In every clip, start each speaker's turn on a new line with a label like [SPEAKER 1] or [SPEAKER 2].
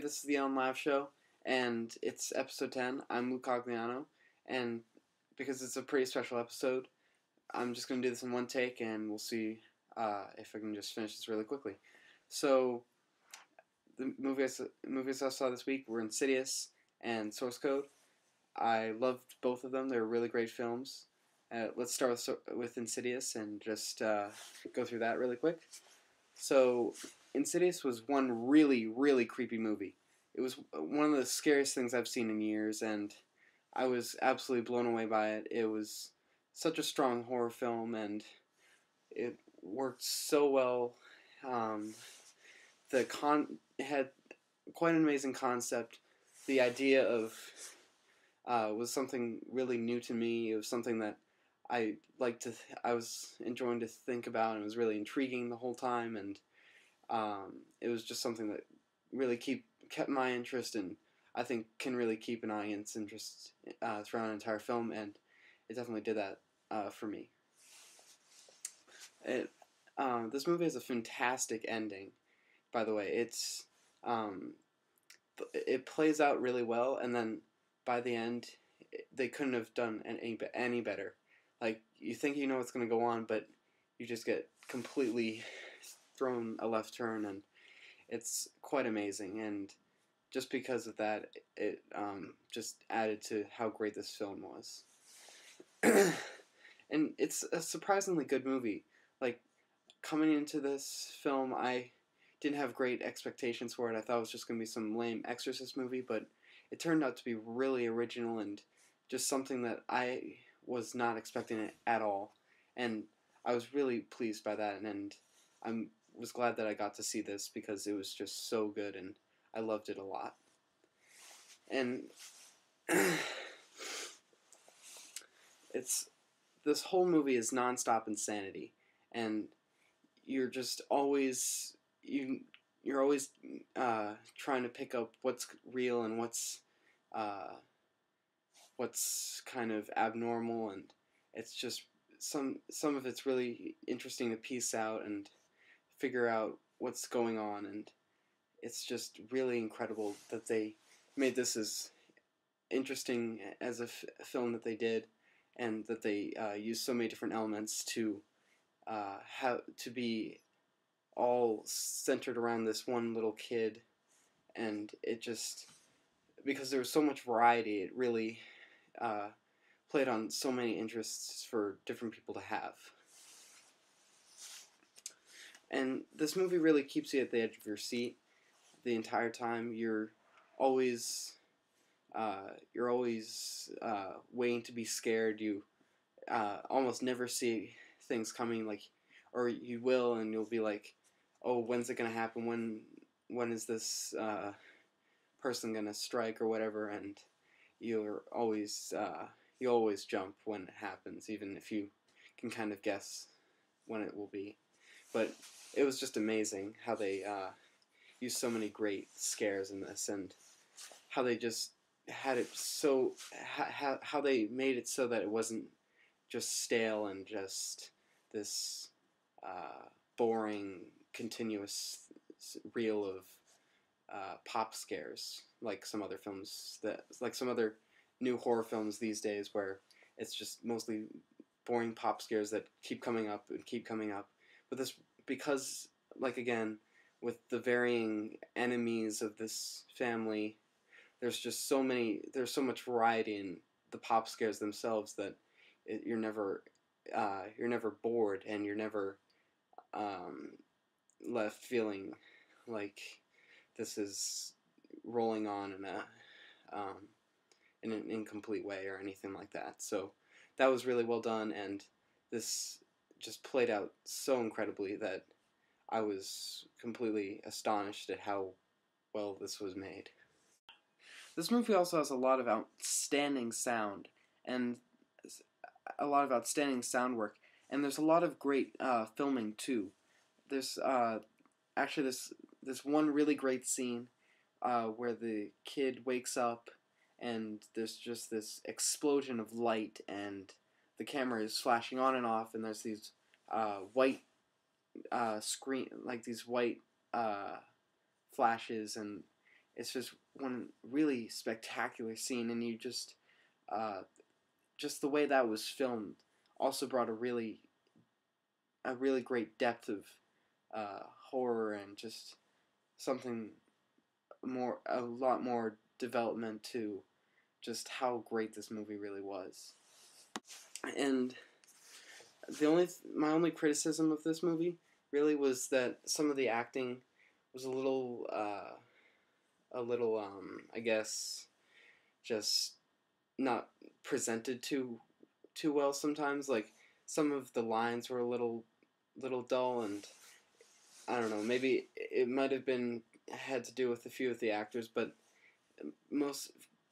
[SPEAKER 1] this is the LLiveshow, and it's episode 10. I'm Luke Cogliano, and because it's a pretty special episode, I'm just going to do this in one take, and we'll see if I can just finish this really quickly. So, the movies I saw this week were Insidious and Source Code. I loved both of them. They were really great films. Let's start with Insidious and just go through that really quick. So, Insidious was one really, really creepy movie. It was one of the scariest things I've seen in years, and I was absolutely blown away by it. It was such a strong horror film, and it worked so well. It had quite an amazing concept. The idea of was something really new to me. It was something that I was enjoying to think about, and it was really intriguing the whole time, and it was just something that really kept my interest, and I think can really keep an audience's interest throughout an entire film, and it definitely did that for me. This movie has a fantastic ending, by the way. It plays out really well, and then by the end, they couldn't have done any better. Like, you think you know what's going to go on, but you just get completely thrown a left turn, and it's quite amazing. And just because of that, it just added to how great this film was. And it's a surprisingly good movie. Like, coming into this film, I didn't have great expectations for it. I thought it was just going to be some lame Exorcist movie, but it turned out to be really original and just something that I was not expecting it at all. And I was really pleased by that, and I was glad that I got to see this because it was just so good, and I loved it a lot. And this whole movie is nonstop insanity, and you're just always you're always trying to pick up what's real and what's kind of abnormal, and it's just some of it's really interesting to piece out and figure out what's going on, and it's just really incredible that they made this as interesting as a film that they did, and that they used so many different elements to be all centered around this one little kid, and it just, because there was so much variety, it really played on so many interests for different people to have. And this movie really keeps you at the edge of your seat the entire time. You're always waiting to be scared. You almost never see things coming, or you will, and you'll be like, oh, when's it gonna happen? When is this person gonna strike or whatever? And you always jump when it happens, even if you can kind of guess when it will be. But it was just amazing how they used so many great scares in this, and how they just had it so how they made it so that it wasn't just stale and just this boring, continuous reel of pop scares, like some other new horror films these days, where it's just mostly boring pop scares that keep coming up and keep coming up. But this, because, again, with the varying enemies of this family, there's so much variety in the pop scares themselves that you're never bored, and you're never left feeling like this is rolling on in an incomplete way or anything like that. So that was really well done, and this just played out so incredibly that I was completely astonished at how well this was made. This movie also has a lot of outstanding sound, and a lot of outstanding sound work, and there's a lot of great filming too. There's actually this one really great scene where the kid wakes up, and there's just this explosion of light, and the camera is flashing on and off, and there's these white screen, these white flashes, and it's just one really spectacular scene, and you just the way that was filmed also brought a really great depth of horror and just something a lot more development to just how great this movie really was. And my only criticism of this movie really was that some of the acting was a little I guess just not presented too well sometimes. Like some of the lines were a little dull, and I don't know, maybe it might have been had to do with a few of the actors, but most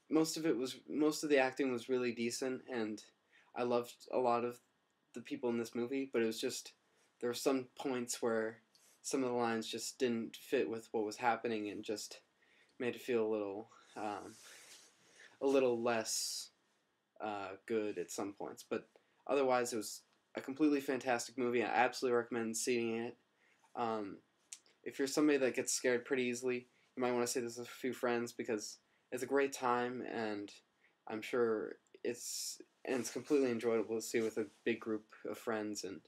[SPEAKER 1] most of the acting was really decent, and I loved a lot of the people in this movie, but it was just there were some points where some of the lines just didn't fit with what was happening and just made it feel a little less good at some points. But otherwise, it was a completely fantastic movie. I absolutely recommend seeing it. Um, if you're somebody that gets scared pretty easily, you might want to say this with a few friends because it's a great time, and I'm sure it's completely enjoyable to see with a big group of friends, and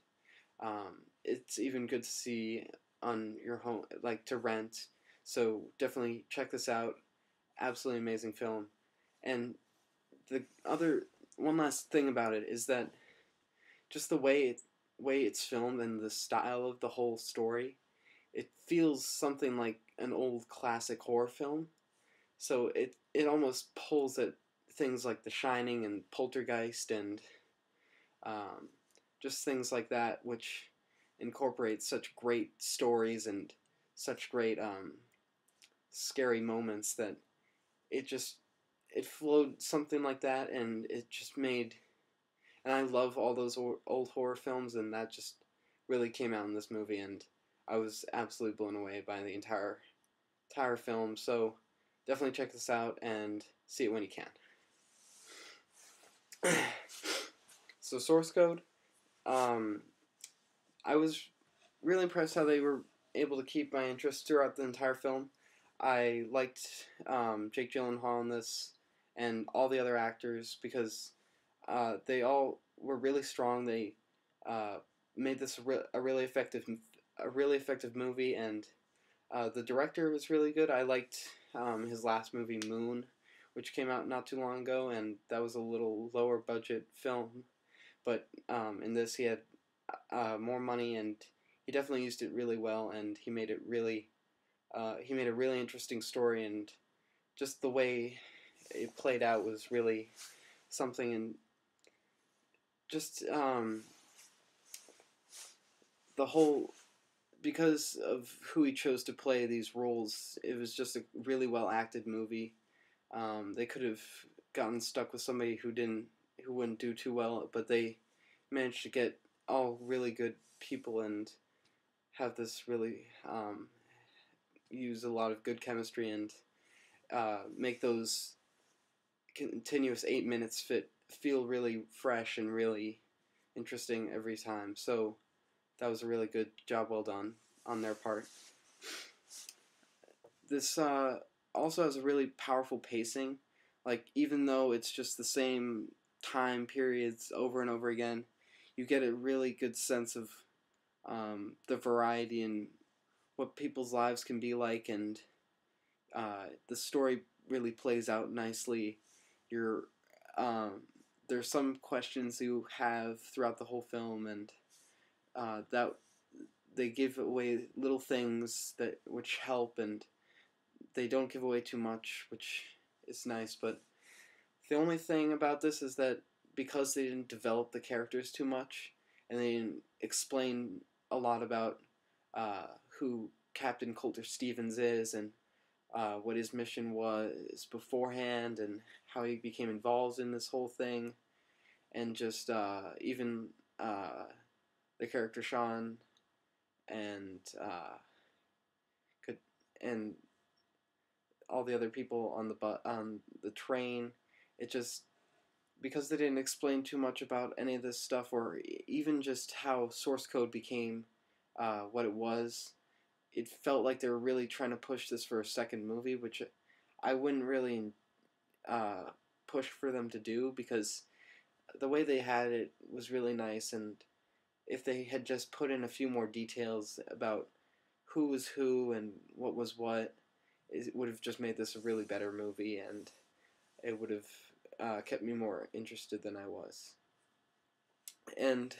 [SPEAKER 1] it's even good to see on your home, like to rent. So definitely check this out. Absolutely amazing film. And the other one last thing about it is that just the way it's filmed and the style of the whole story, it feels something like an old classic horror film. So it almost pulls at things like The Shining and Poltergeist and um, just things like that, which incorporate such great stories and such great scary moments that it just it flowed something like that, and it just made. And I love all those old horror films, and that just really came out in this movie, and I was absolutely blown away by the entire film. So definitely check this out and see it when you can. So source code, um, I was really impressed how they were able to keep my interest throughout the entire film. I liked Jake Gyllenhaal in this and all the other actors because they all were really strong. They uh, made this a really effective movie, and the director was really good. I liked his last movie, Moon, which came out not too long ago, and that was a little lower budget film. But in this, he had more money, and he definitely used it really well, and he made a really interesting story, and just the way it played out was really something. And just the whole because of who he chose to play these roles, it was just a really well acted movie. They could have gotten stuck with somebody who wouldn't do too well, but they managed to get all really good people and have this really use a lot of good chemistry and make those continuous 8 minutes feel really fresh and really interesting every time. So that was a really good job, well done on their part. This also has a really powerful pacing. Like even though it's just the same time periods over and over again, you get a really good sense of the variety and what people's lives can be like, and the story really plays out nicely. You're there's some questions you have throughout the whole film, and that they give away little things that which help, and they don't give away too much, which is nice. But the only thing about this is that because they didn't develop the characters too much, and they didn't explain a lot about who Captain Coulter Stevens is and what his mission was beforehand and how he became involved in this whole thing, and just even the character Sean and could and all the other people on the train. It just because they didn't explain too much about any of this stuff, or even just how source code became what it was. it felt like they were really trying to push this for a second movie, which I wouldn't really push for them to do, because the way they had it was really nice, and if they had just put in a few more details about who was who and what was what, it would have just made this a really better movie, and it would have kept me more interested than I was. And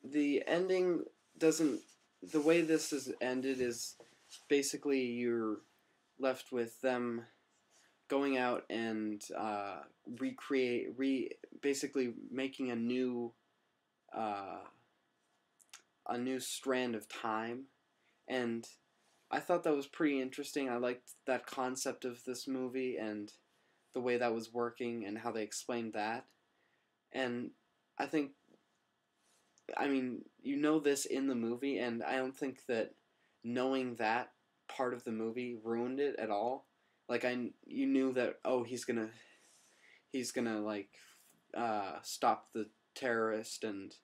[SPEAKER 1] the ending doesn't... The way this is ended is basically you're left with them going out and basically making a new strand of time, and I thought that was pretty interesting. I liked that concept of this movie and the way that was working and how they explained that. And I think, I mean, you know this in the movie, and I don't think that knowing that part of the movie ruined it at all. Like, you knew that, oh, he's gonna like stop the terrorist and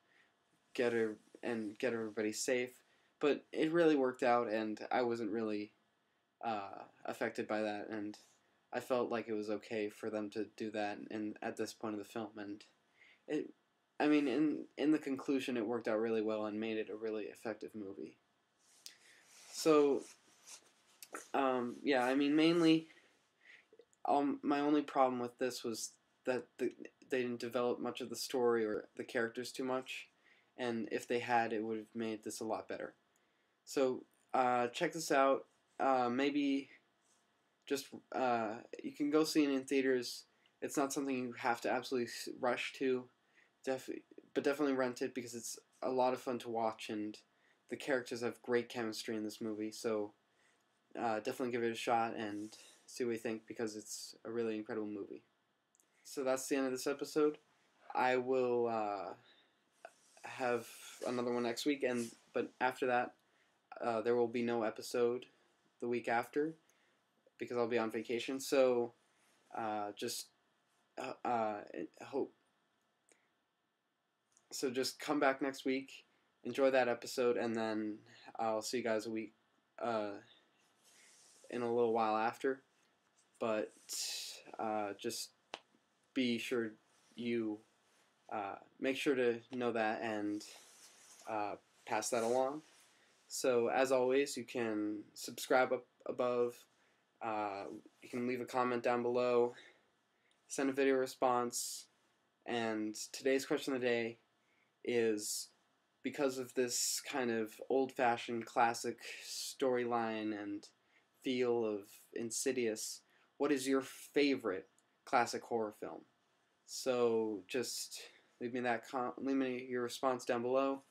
[SPEAKER 1] get everybody safe. But it really worked out, and I wasn't really affected by that, and I felt like it was okay for them to do that at this point of the film. And I mean, in the conclusion, it worked out really well and made it a really effective movie. So, yeah, I mean, mainly, my only problem with this was that they didn't develop much of the story or the characters too much, and if they had, it would have made this a lot better. So, check this out. Maybe just, you can go see it in theaters. It's not something you have to absolutely rush to, but definitely rent it, because it's a lot of fun to watch, and the characters have great chemistry in this movie. So, definitely give it a shot and see what you think, because it's a really incredible movie. So that's the end of this episode. I will have another one next week, but after that, there will be no episode the week after, because I'll be on vacation. So just come back next week, enjoy that episode, and then I'll see you guys in a little while after. But just be sure you make sure to know that and pass that along. So, as always, you can subscribe up above, you can leave a comment down below, send a video response, and today's question of the day is, because of this kind of old-fashioned classic storyline and feel of Insidious, what is your favorite classic horror film? So just leave me your response down below,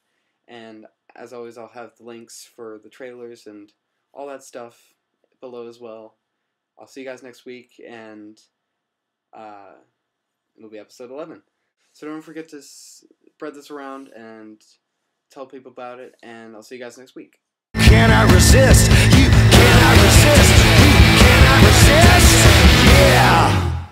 [SPEAKER 1] and as always, I'll have the links for the trailers and all that stuff below as well. I'll see you guys next week, and it'll be episode 11. So don't forget to spread this around and tell people about it, and I'll see you guys next week.
[SPEAKER 2] Can I resist? You cannot resist. You cannot resist. Yeah.